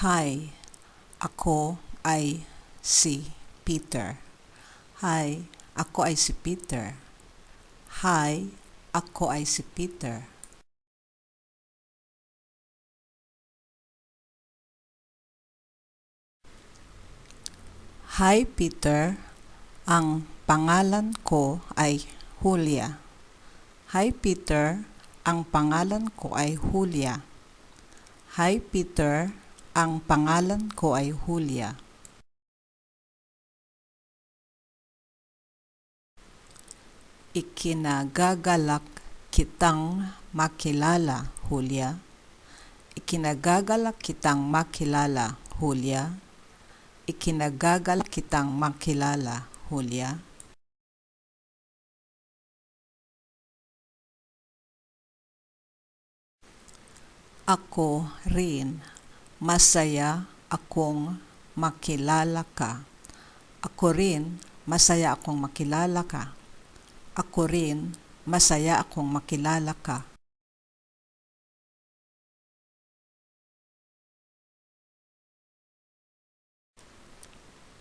Hi, ako ay si Peter. Hi, ako ay si Peter. Hi, ako ay si Peter. Hi, Peter. Ang pangalan ko ay Julia. Hi, Peter. Ang pangalan ko ay Julia. Hi, Peter. Ang pangalan ko ay Julia. Ikinagagalak kitang makilala, Julia. Ikinagagalak kitang makilala, Julia. Ikinagagalak kitang makilala, Julia. Ako rin, masaya akong makilala ka. Ako rin, masaya akong makilala ka. Ako rin, masaya akong makilala ka.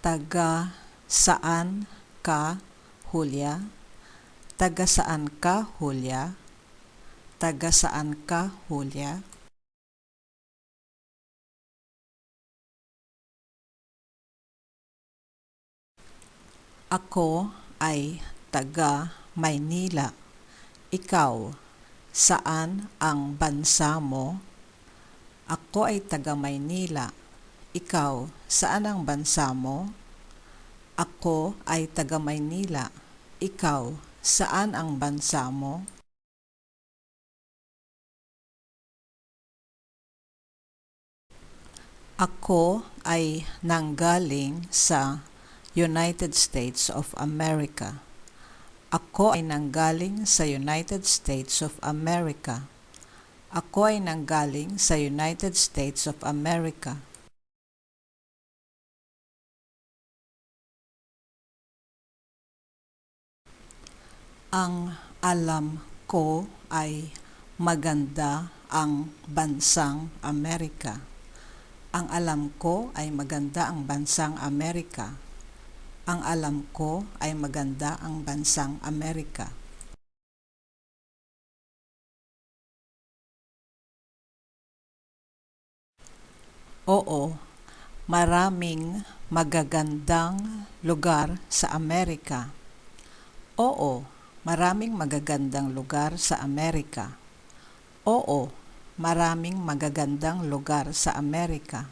Taga saan ka, Julia? Taga saan ka, Julia? Taga saan ka, Julia? Ako ay taga Maynila. Ikaw, saan ang bansa mo? Ako ay taga Maynila. Ikaw, saan ang bansa mo? Ako ay taga Maynila. Ikaw, saan ang bansa mo? Ako ay nanggaling sa United States of America. Ako ay nanggaling sa United States of America. Ako ay nanggaling sa United States of America. Ang alam ko ay maganda ang bansang Amerika. Ang alam ko ay maganda ang bansang Amerika. Ang alam ko ay maganda ang bansang Amerika. Oo, maraming magagandang lugar sa Amerika. Oo, maraming magagandang lugar sa Amerika. Oo, maraming magagandang lugar sa Amerika.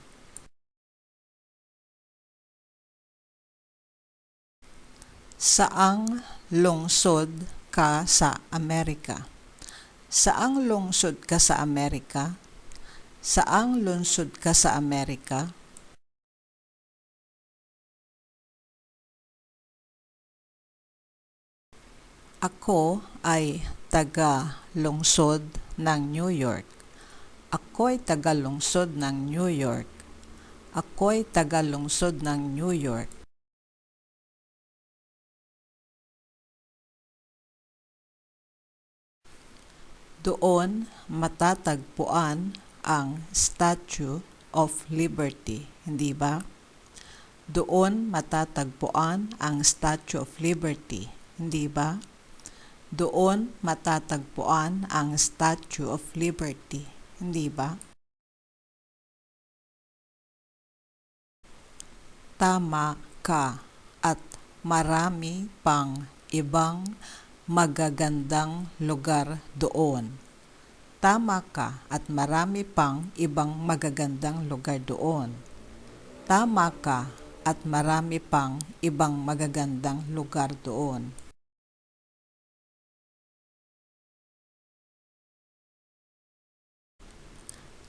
Saang lungsod ka sa Amerika? Saang lungsod ka sa Amerika? Saang lungsod ka sa Amerika? Ako ay taga-lungsod ng New York. Ako ay taga-lungsod ng New York. Ako ay taga-lungsod ng New York. Doon matatagpuan ang Statue of Liberty, hindi ba? Doon matatagpuan ang Statue of Liberty, hindi ba? Doon matatagpuan ang Statue of Liberty, hindi ba? Tama ka, at marami pang ibang magagandang lugar doon. Tama ka, at marami pang ibang magagandang lugar doon. Tama ka, at marami pang ibang magagandang lugar doon.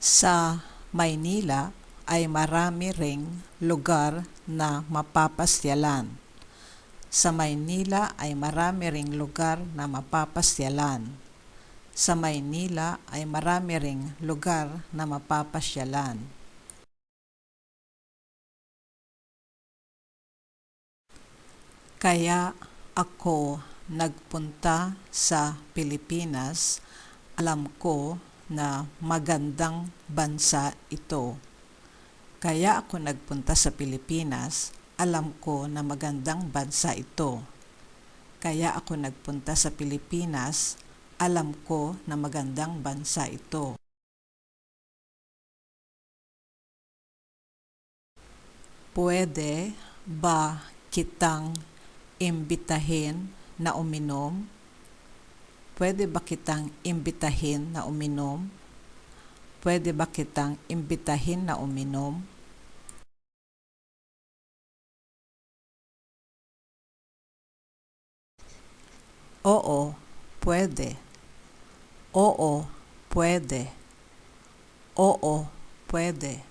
Sa Maynila ay marami ring lugar na mapapasyalan. Sa Maynila ay marami ring lugar na mapapasyalan. Sa Maynila ay marami ring lugar na mapapasyalan. Kaya ako nagpunta sa Pilipinas. Alam ko na magandang bansa ito. Kaya ako nagpunta sa Pilipinas, alam ko na magandang bansa ito. Kaya ako nagpunta sa Pilipinas, alam ko na magandang bansa ito. Pwede ba kitang imbitahin na uminom? Pwede ba kitang imbitahin na uminom? Pwede ba kitang imbitahin na uminom? Oo, pwede. Oo, pwede. Oo, pwede.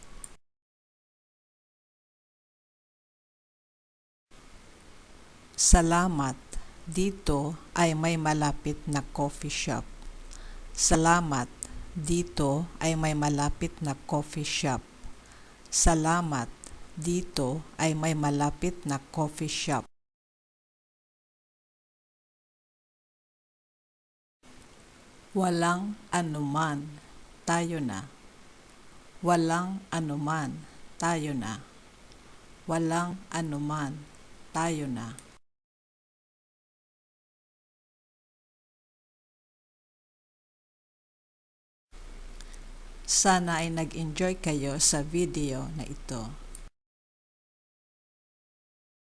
Salamat. Dito ay may malapit na coffee shop. Salamat. Dito ay may malapit na coffee shop. Salamat. Dito ay may malapit na coffee shop. Walang anuman. Tayo na. Walang anuman. Tayo na. Walang anuman. Tayo na. Sana ay nag-enjoy kayo sa video na ito.